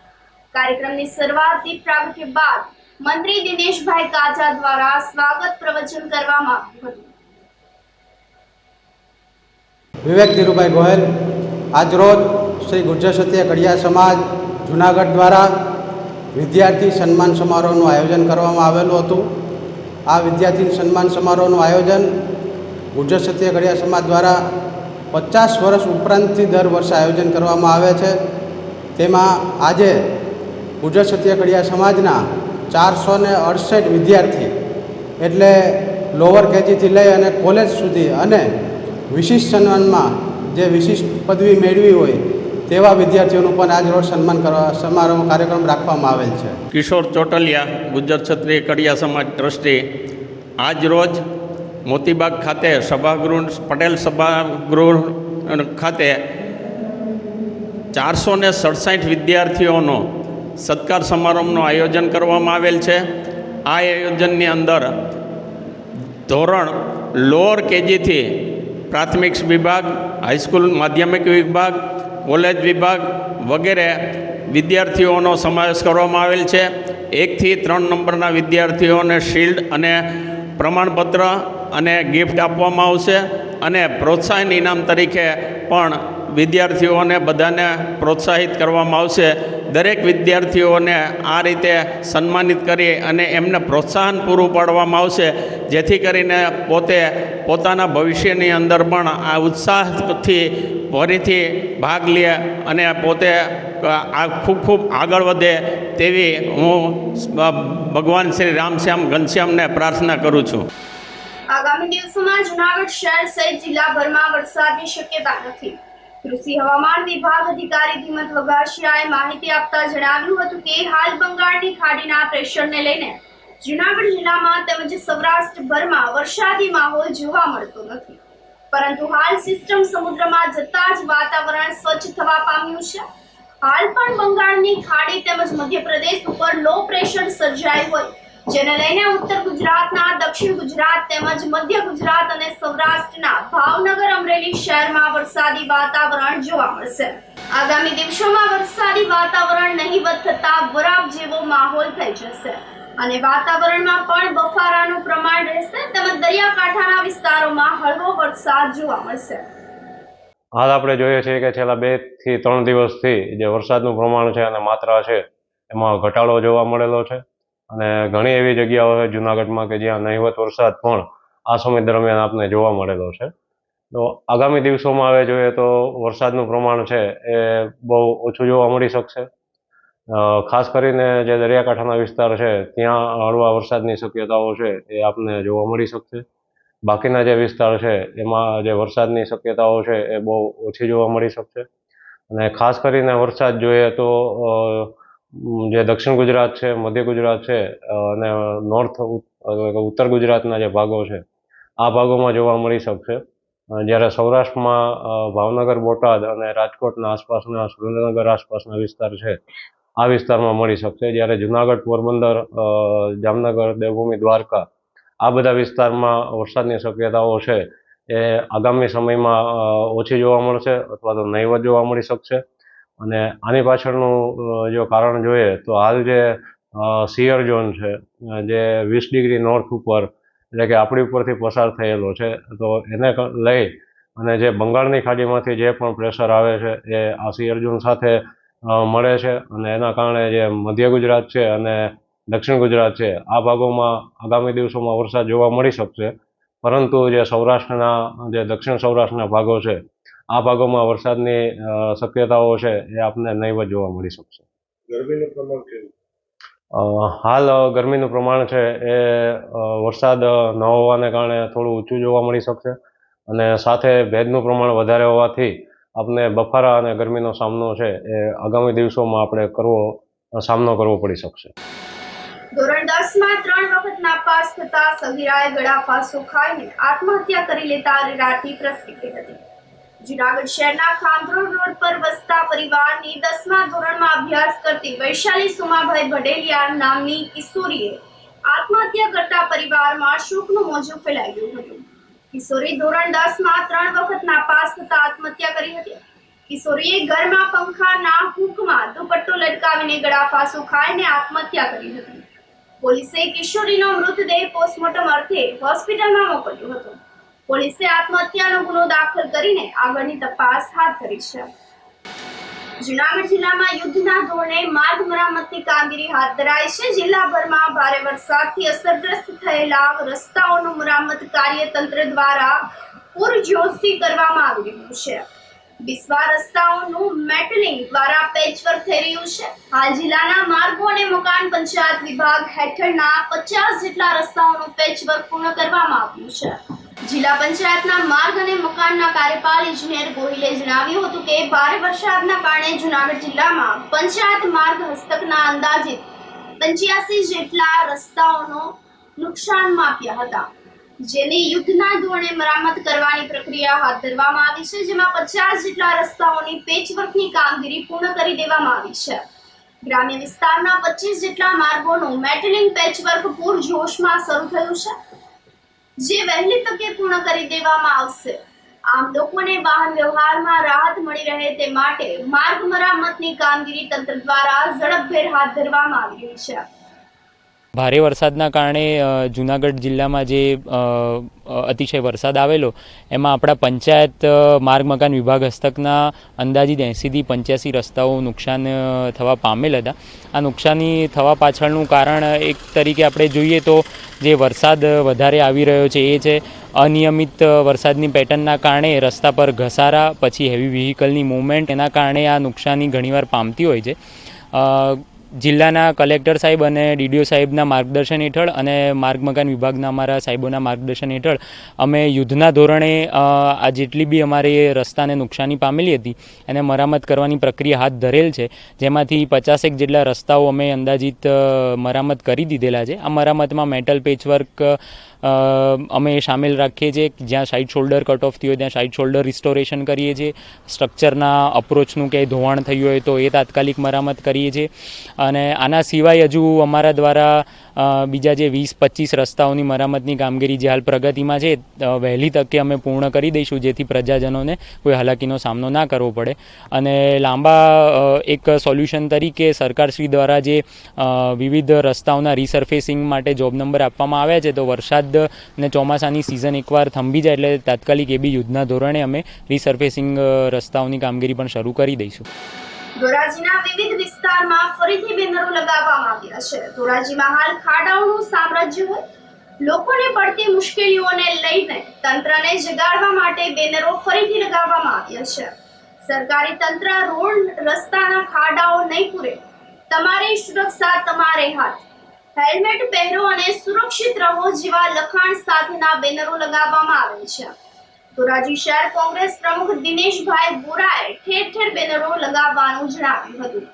કાર્યક્રમની શરૂઆત દીપ પ્રાગટ્ય બાદ મંત્રી દિનેશભાઈ કાજા દ્વારા સ્વાગત પ્રવચન કરવામાં આવ્યું હતું.
વિવેક ધીરુભાઈ ગોહિલ આજરોજ શ્રી ગુર્જર ક્ષત્રિય કડિયા સમાજ જૂનાગઢ દ્વારા વિદ્યાર્થી સન્માન સમારોહનું આયોજન કરવામાં આવેલું હતું. આ વિદ્યાર્થી સન્માન સમારોહનું આયોજન ગુર્જર ક્ષત્રિય કડિયા સમાજ દ્વારા 50 વર્ષ ઉપરાંતથી દર વર્ષે આયોજન કરવામાં આવે છે. તેમાં આજે ગુર્જર ક્ષત્રિય કડિયા સમાજના 468 વિદ્યાર્થી એટલે લોઅર કેજીથી લઈ અને કોલેજ સુધી અને વિશિષ્ટ સન્માનમાં જે વિશિષ્ટ પદવી મેળવી હોય તેવા વિદ્યાર્થીઓનું પણ આજ રોજ સન્માન કરવા સમારોહ કાર્યક્રમ રાખવામાં આવેલ છે.
કિશોર ચોટલિયા, ગુર્જર ક્ષત્રિય કડિયા સમાજ ટ્રસ્ટી, આજ રોજ મોતીબાગ ખાતે પટેલ સભાગૃહ ખાતે 467 વિદ્યાર્થીઓનો સત્કાર સમારંભનું આયોજન કરવામાં આવેલ છે. આ આયોજનની અંદર ધોરણ લોઅર કેજીથી પ્રાથમિક વિભાગ, હાઈસ્કૂલ માધ્યમિક વિભાગ, કોલેજ વિભાગ વગેરે વિદ્યાર્થીઓનો સમાવેશ કરવામાં આવેલ છે. 1 થી 3 નંબરના વિદ્યાર્થીઓને શિલ્ડ અને પ્રમાણપત્ર અને ગિફ્ટ આપવામાં આવશે અને પ્રોત્સાહન ઇનામ તરીકે પણ વિદ્યાર્થીઓને બધાને પ્રોત્સાહિત કરવામાં આવશે. દરેક વિદ્યાર્થીઓને આ રીતે સન્માનિત કરી અને એમને પ્રોત્સાહન પૂરું પાડવામાં આવશે, જેથી કરીને પોતાના ભવિષ્યની અંદર પણ આ ઉત્સાહથી ફરીથી ભાગ લે અને પોતે ખૂબ આગળ વધે તેવી હું ભગવાન શ્રી રામશ્યામ ઘનશ્યામને પ્રાર્થના કરું છું.
આગામી દિવસોમાં જૂનાગઢ શહેર સહિત જિલ્લાભરમાં વરસાદની શક્યતા નથી. કૃષિ હવામાન વિભાગ અધિકારી ધીમત વઘાસિયાએ માહિતી આપતા જણાવ્યું હતું કે હાલ બંગાળની ખાડીના પ્રેશરને લઈને જૂનાગઢ જિલ્લામાં તેમજ સૌરાષ્ટ્રભરમાં વરસાદી માહોલ જોવા મળતો નથી, પરંતુ હાલ સિસ્ટમ સમુદ્રમાં જતા જ વાતાવરણ સ્વચ્છ થવા પામ્યું છે. હાલ પણ બંગાળની ખાડી તેમજ મધ્યપ્રદેશ ઉપર લો પ્રેશર સર્જાયું હોય, જેને લઈને ઉત્તર ગુજરાતના, દક્ષિણ ગુજરાત તેમજ મધ્ય ગુજરાત અને સૌરાષ્ટ્રના ભાવનગર, અમરેલી શહેરમાં વરસાદી વાતાવરણ જોવા મળશે. આગામી દિવસોમાં વરસાદી વાતાવરણ નહીવત થતા વરાપ જેવો માહોલ થઈ જશે અને વાતાવરણમાં પણ બફારાનું પ્રમાણ રહેશે તેમજ દરિયાકાંઠાના વિસ્તારોમાં હળવો વરસાદ જોવા મળશે.
હાલ આપણે જોઈએ છીએ કે છેલ્લા 2 થી 3 દિવસથી જે વરસાદનું પ્રમાણ છે અને માત્રા છે એમાં ઘટાડો જોવા મળેલો છે અને ઘણી એવી જગ્યાઓ છે જૂનાગઢમાં કે જ્યાં નહીવત વરસાદ પણ આ સમય દરમિયાન આપને જોવા મળેલો છે. તો આગામી દિવસોમાં હવે જોઈએ તો વરસાદનું પ્રમાણ છે એ બહુ ઓછું જોવા મળી શકશે. ખાસ કરીને જે દરિયાકાંઠાના વિસ્તાર છે ત્યાં હળવા વરસાદની શક્યતાઓ છે એ આપને જોવા મળી શકશે. બાકીના જે વિસ્તાર છે એમાં જે વરસાદની શક્યતાઓ છે એ બહુ ઓછી જોવા મળી શકશે. અને ખાસ કરીને વરસાદ જોઈએ તો જે દક્ષિણ ગુજરાત છે, મધ્ય ગુજરાત છે અને ઉત્તર ગુજરાતના જે ભાગો છે આ ભાગોમાં જોવા મળી શકશે. જ્યારે સૌરાષ્ટ્રમાં ભાવનગર, બોટાદ અને રાજકોટના આસપાસના, સુરેન્દ્રનગર આસપાસના વિસ્તાર છે આ વિસ્તારમાં મળી શકશે. જ્યારે જૂનાગઢ, પોરબંદર, જામનગર, દેવભૂમિ, દ્વારકા આ બધા વિસ્તારમાં વરસાદની શક્યતાઓ છે એ આગામી સમયમાં ઓછી જોવા મળશે અથવા તો નહીવત જોવા મળી શકશે. અને આની પાછળનું જો કારણ જોઈએ તો હાલ જે સિયર ઝોન છે જે 20 ડિગ્રી નોર્થ ઉપર એટલે કે આપણી ઉપરથી પસાર થયેલો છે, તો એને લઈ અને જે બંગાળની ખાડીમાંથી જે પણ પ્રેશર આવે છે એ આ સિયર ઝોન સાથે મળે છે અને એના કારણે જે મધ્ય ગુજરાત છે અને દક્ષિણ ગુજરાત છે આ ભાગોમાં આગામી દિવસોમાં વરસાદ જોવા મળી શકશે. પરંતુ જે સૌરાષ્ટ્રના, જે દક્ષિણ સૌરાષ્ટ્રના ભાગો છે આ ભાગોમાં વરસાદની શક્યતાઓ છે એ આપને નહીવત જોવા મળી શકશે.
ગરમીનું પ્રમાણ કેવું?
હાલ ગરમીનું પ્રમાણ છે એ વરસાદ ન હોવાને કારણે થોડું ઊંચું જોવા મળી શકશે અને સાથે ભેજનું પ્રમાણ વધારે હોવાથી આપને બફારા અને ગરમીનો સામનો છે એ આગામી દિવસોમાં આપણે સામનો કરવો પડી શકશે.
ધોરણ 10માં 3 વખત નાપાસ થતા સગીરાએ ગળા ફાંસો ખાઈને આત્મહત્યા કરી લેતા અરેરાટી પ્રસરી ગઈ હતી. જૂનાગઢ શહેરના ખાંભરોડ રોડ પર વસતા પરિવારની 10મા ધોરણમાં અભ્યાસ કરતી વૈશાલી સુમાભાઈ ભડેલિયા નામની કિશોરીએ આત્મહત્યા કરતા પરિવારમાં શોકનું મોજું ફેલાઈ ગયું હતું. કિશોરી ધોરણ 10માં 3 વખત નાપાસ થતા આત્મહત્યા કરી હતી. કિશોરીએ ઘરમાં પંખાના હૂકમાં દુપટ્ટો લટકાવીને ગળા ફાંસો ખાઈને આત્મહત્યા કરી હતી. પોલીસે કિશોરીનો મૃતદેહ પોસ્ટમોર્ટમ અર્થે હોસ્પિટલમાં મોકલ્યો હતો. પોલીસે આત્મહત્યાનો ગુનો દાખલ કરીને આગળની તપાસ હાથ ધરી છે. જૂનાગઢ જિલ્લામાં યુદ્ધના ધોરણે માર્ગ મરામતની કામગીરી હાથ ધરાઈ છે. જિલ્લાભરમાં ભારે વરસાદથી અસરગ્રસ્ત થયેલા રસ્તાઓનું મરામત કાર્ય તંત્ર દ્વારા પૂરજોશથી કરવામાં આવી રહ્યું છે. બિસ્વા રસ્તાઓનું મેટલિંગ દ્વારા પેચવર્ક થઈ રહ્યું છે. હાલ જિલ્લાના માર્ગો અને મકાન પંચાયત વિભાગ હેઠળના 50 જેટલા રસ્તાઓનું પેચવર્ક પૂર્ણ કરવામાં આવ્યું છે. જિલ્લા પંચાયતના માર્ગ અને મકાનના કાર્યપાલ ઇજનેર ગોહિલે જણાવ્યું હતું કે ભારે વરસાદના કારણે જૂનાગઢ જિલ્લામાં પંચાયત માર્ગ હસ્તકના અંદાજિત 85 જેટલા રસ્તાઓનો નુકસાન માપ્યા હતા, જેની યુદ્ધના ધોરણે મરામત કરવાની પ્રક્રિયા હાથ ધરવામાં આવી છે, જેમાં 50 જેટલા રસ્તાઓની પેચવર્કની કામગીરી પૂર્ણ કરી દેવામાં આવી છે. ગ્રામ્ય વિસ્તારના 25 જેટલા માર્ગોનું મેટલિંગ પેચવર્ક પૂરજોશમાં શરૂ થયું છે, જે વહેલી તકે પૂર્ણ કરી દેવામાં આવશે. આમ લોકોને વાહન વ્યવહારમાં રાહત મળી રહે તે માટે માર્ગ મરામતની કામગીરી તંત્ર દ્વારા ઝડપભેર હાથ ધરવામાં આવી રહી છે.
ભારે વરસાદના કારણે જૂનાગઢ જિલ્લામાં જે અતિશય વરસાદ આવેલો એમાં આપણા પંચાયત માર્ગ મકાન વિભાગ હસ્તકના અંદાજિત 80થી 85 રસ્તાઓ નુકસાન થવા પામેલ હતા. આ નુકસાની થવા પાછળનું કારણ એક તરીકે આપણે જોઈએ તો જે વરસાદ વધારે આવી રહ્યો છે એ છે. અનિયમિત વરસાદની પેટર્નના કારણે રસ્તા પર ઘસારા, પછી હેવી વ્હીકલની મૂવમેન્ટ, એના કારણે આ નુકસાની ઘણીવાર પામતી હોય છે. જિલ્લાના કલેક્ટર સાહેબ અને ડીડીઓ સાહેબના માર્ગદર્શન હેઠળ અને માર્ગ મકાન વિભાગના અમારા સાહેબોના માર્ગદર્શન હેઠળ અમે યુદ્ધના ધોરણે આ જેટલી બી અમારે રસ્તાને નુકસાની પામેલી હતી એને મરામત કરવાની પ્રક્રિયા હાથ ધરેલ છે, જેમાંથી 50 જેટલા રસ્તાઓ અમે અંદાજિત મરામત કરી દીધેલા છે. આ મરામતમાં મેટલ પેચવર્ક અમે સામેલ રાખીએ છીએ. જ્યાં સાઇડ શોલ્ડર કટ ઓફ થયું હોય ત્યાં સાઇડ શોલ્ડર રિસ્ટોરેશન કરીએ છીએ. સ્ટ્રક્ચરના અપ્રોચનું ક્યાંય ધોવાણ થયું હોય તો એ તાત્કાલિક મરામત કરીએ છીએ. અને આના સિવાય હજુ અમારા દ્વારા બીજા જે 20-25 રસ્તાઓની મરામતની કામગીરી જે હાલ પ્રગતિમાં છે વહેલી તકે અમે પૂર્ણ કરી દઈશું, જેથી પ્રજાજનોને કોઈ હાલાકીનો સામનો ના કરવો પડે. અને લાંબા એક સોલ્યુશન તરીકે સરકારશ્રી દ્વારા જે વિવિધ રસ્તાઓના રીસર્ફેસિંગ માટે જોબ નંબર આપવામાં આવ્યા છે, તો વરસાદ ને ચોમાસાની સિઝન એકવાર થંભી જાય એટલે તાત્કાલિક એ બી યુદ્ધના ધોરણે અમે રીસર્ફેસિંગ રસ્તાઓની કામગીરી પણ શરૂ કરી દઈશું.
ધોરાજીના વિવિધ વિસ્તારમાં ફરીથી બેનરો લગાવવામાં આવ્યા છે. ધોરાજીમાં હાલ ખાડાઓનું સામ્રાજ્ય હોય, લોકોને પડતી મુશ્કેલીઓને લઈને તંત્રને જગાડવા માટે બેનરો ફરીથી લગાવવામાં આવ્યા છે. સરકારી તંત્ર રોડ રસ્તાના ખાડાઓ નહીં પૂરે, તમારી સુરક્ષા તમારે હાથ, હેલ્મેટ પહેરો અને સુરક્ષિત રહો જેવા લખાણ સાથેના બેનરો લગાવવામાં આવે છે. ધોરાજી શહેર કોંગ્રેસ પ્રમુખ દિનેશભાઈ બોરાએ ઠેર ઠેર બેનરો લગાવવાનું જણાવ્યું હતું.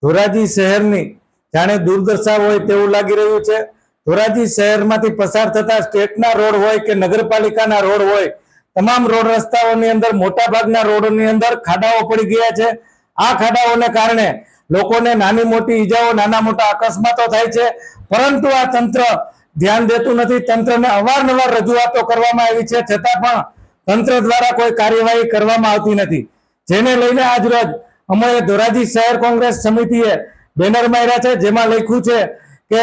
ધોરાજી શહેરની જાણે દુર્દશા હોય તેવું લાગી રહ્યું છે. ધોરાજી શહેરમાંથી પસાર થતા સ્ટેટના રોડ હોય કે નગરપાલિકાના રોડ હોય, તમામ રોડ રસ્તાઓની અંદર મોટા ભાગના રોડોની અંદર ખાડાઓ પડી ગયા છે. આ ખાડાઓને કારણે લોકોને નાની મોટી ઈજાઓ, નાના મોટા અકસ્માતો થાય છે, પરંતુ આ તંત્ર ધ્યાન દેતું નથી. તંત્રને અવારનવાર રજૂઆતો કરવામાં આવી છે, છતાં પણ તંત્ર દ્વારા કોઈ કાર્યવાહી કરવામાં આવતી નથી. જેને લઈને આજ રોજ અમે ધોરાજી શહેર કોંગ્રેસ સમિતિએ બેનર માર્યા છે, જેમાં લખ્યું છે કે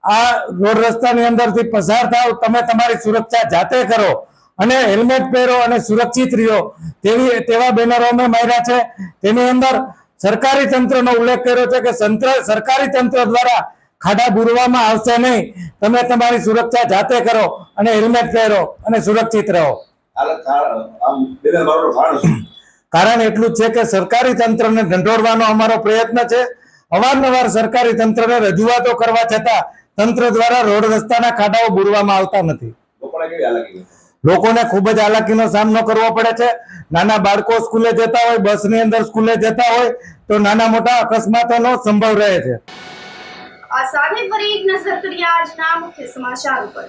આ રોડ રસ્તાની અંદરથી પસાર થાવ, તમે તમારી સુરક્ષા જાતે કરો અને હેલ્મેટ પહેરો અને સુરક્ષિત રહ્યો, તેવા બેનરો અમે માર્યા છે. તેની અંદર સરકારી તંત્રનો ઉલ્લેખ કર્યો છે કે સરકારી તંત્ર દ્વારા ખાડા બુરવામાં આવશે નહીં, તમે તમારી સુરક્ષા જાતે કરો અને હેલ્મેટ પહેરો અને સુરક્ષિત રહો. કારણ એટલું જ છે કે સરકારી તંત્રને ઢંઢોળવાનો અમારો પ્રયત્ન છે. અવારનવાર સરકારી તંત્રને રજૂઆતો કરવા છતાં તંત્ર દ્વારા રોડ રસ્તાના ખાડાઓ બુરવામાં આવતા નથી. લોકોને ખૂબ જ હાલાકીનો સામનો કરવો પડે છે. નાના બાળકો સ્કૂલે જતા હોય, બસની અંદર સ્કૂલે જતા હોય તો નાના મોટા અકસ્માતોનો સંભવ રહે છે.
આ સાથે ફરી એક નજર કરીએ આજના મુખ્ય સમાચાર ઉપર.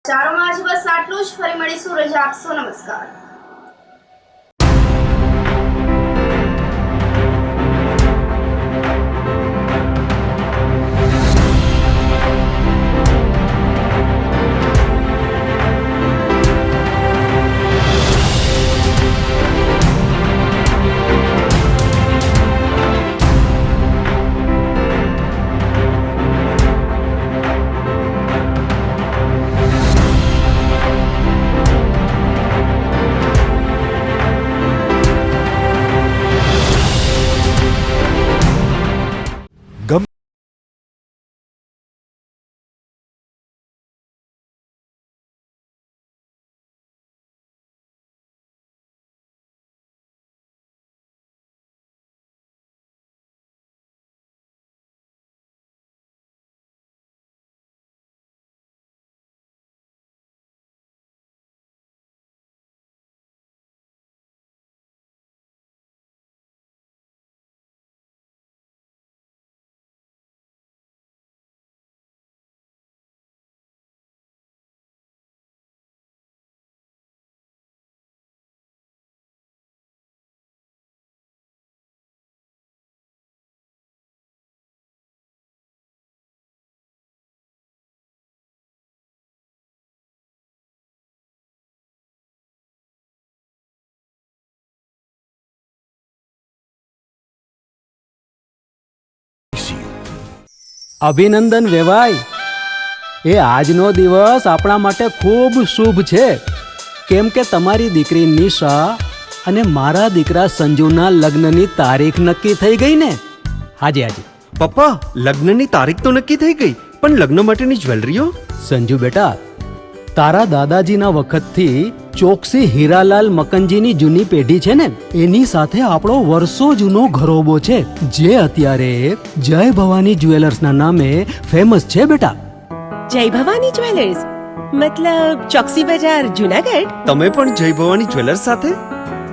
ચારોમાં આજે બસ આટલું જ. ફરી મળીશું. રજા આપશો. નમસ્કાર.
અભિનંદન વેવાઈ. એ આજનો દિવસ આપણા માટે ખૂબ શુભ છે, કેમ કે તમારી દીકરી નિશા અને મારા દીકરા સંજુના લગ્નની તારીખ નક્કી થઈ ગઈ ને. હાજી હાજી
પપ્પા, લગ્નની તારીખ તો નક્કી થઈ ગઈ, પણ લગ્ન માટેની જ્વેલરીઓ?
સંજુ બેટા, તારા દાદાજીના વખતથી ચોકસી હીરાલાલ મકનજીની જૂની પેઢી છે ને, એની સાથે આપણો વર્ષો જૂનો ઘરોબો છે, જે અત્યારે જય ભવાની જ્વેલર્સના નામે ફેમસ છે બેટા.
જય ભવાની જ્વેલર્સ મતલબ ચોકસી બજાર, જુનાગઢ?
તમે પણ જય ભવાની જ્વેલર્સ સાથે?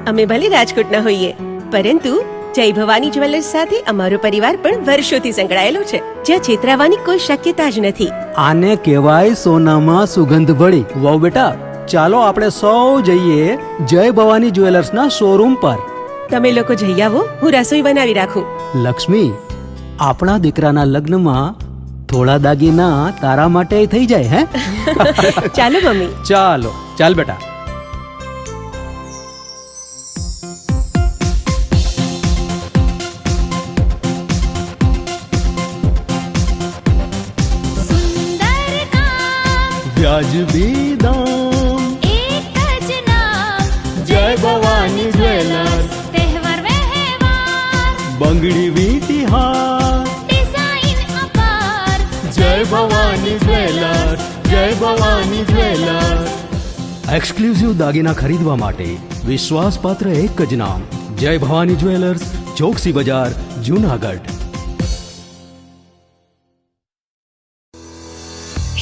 અમે ભલે રાજકોટના હોઈએ, પરંતુ જય ભવાની જ્વેલર્સ સાથે અમારો પરિવાર પણ વર્ષોથી સંકળાયેલો છે, જ્યાં છેતરાવાની કોઈ શક્યતા જ નથી.
આને કહેવાય સોનામાં સુગંધ ભળી. વાવ બેટા, ચાલો આપણે સૌ જઈએ જય ભવાની જ્વેલર્સના શોરૂમ પર.
તમે લોકો જઈ આવો, હું રસોઈ બનાવી રાખું.
લક્ષ્મી, આપણા દીકરાના લગ્નમાં થોડા દાગીના તારા માટે થઈ જાય. હે
ચાલો મમ્મી.
ચાલો ચાલ બેટા. વ્યાજબી દામ,
એક જ નામ,
જય ભવાની જ્વેલર્સ.
તહેવાર વ્યવહાર,
બંગડી વીટી હાર,
ડિઝાઇન અપાર,
જય ભવાની જ્વેલર્સ, જય ભવાની જ્વેલર્સ. એક્સક્લુઝિવ દાગીના ખરીદવા માટે વિશ્વાસપાત્ર એક જ નામ, જય ભવાની જ્વેલર્સ, ચોકસી બજાર, જુનાગઢ.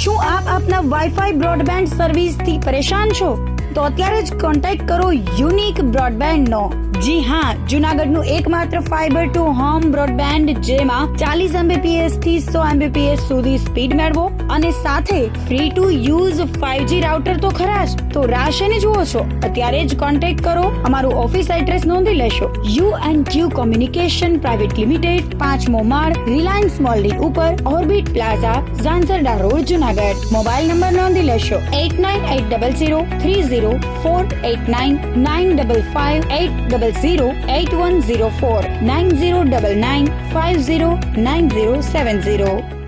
શું આપ આપના વાઈફાઈ બ્રોડબેન્ડ સર્વિસથી પરેશાન છો? તો અત્યારે જ કોન્ટેક્ટ કરો યુનિક બ્રોડબેન્ડ નો. જી હા, જુનાગઢનું એકમાત્ર ફાઈબર ટુ હોમ બ્રોડબેન્ડ, જેમાં 40 Mbps થી 100 Mbps સુધી સ્પીડ મેળવો અને સાથે free to use 5G router તો ખરા જ. તો રાહ શેને જુઓ છો? અત્યારે જ કોન્ટેક્ટ કરો. અમારું ઓફિસ એડ્રેસ નોંધી લેશો. U&Q કોમ્યુનિકેશન પ્રાઇવેટ લિમિટેડ, 5મો માળ, રિલાયન્સ મોલની ઉપર, orbit plaza, Zanzarda road, Junagadh. Mobile number નોંધી લેશો 898003048995580081049099509070.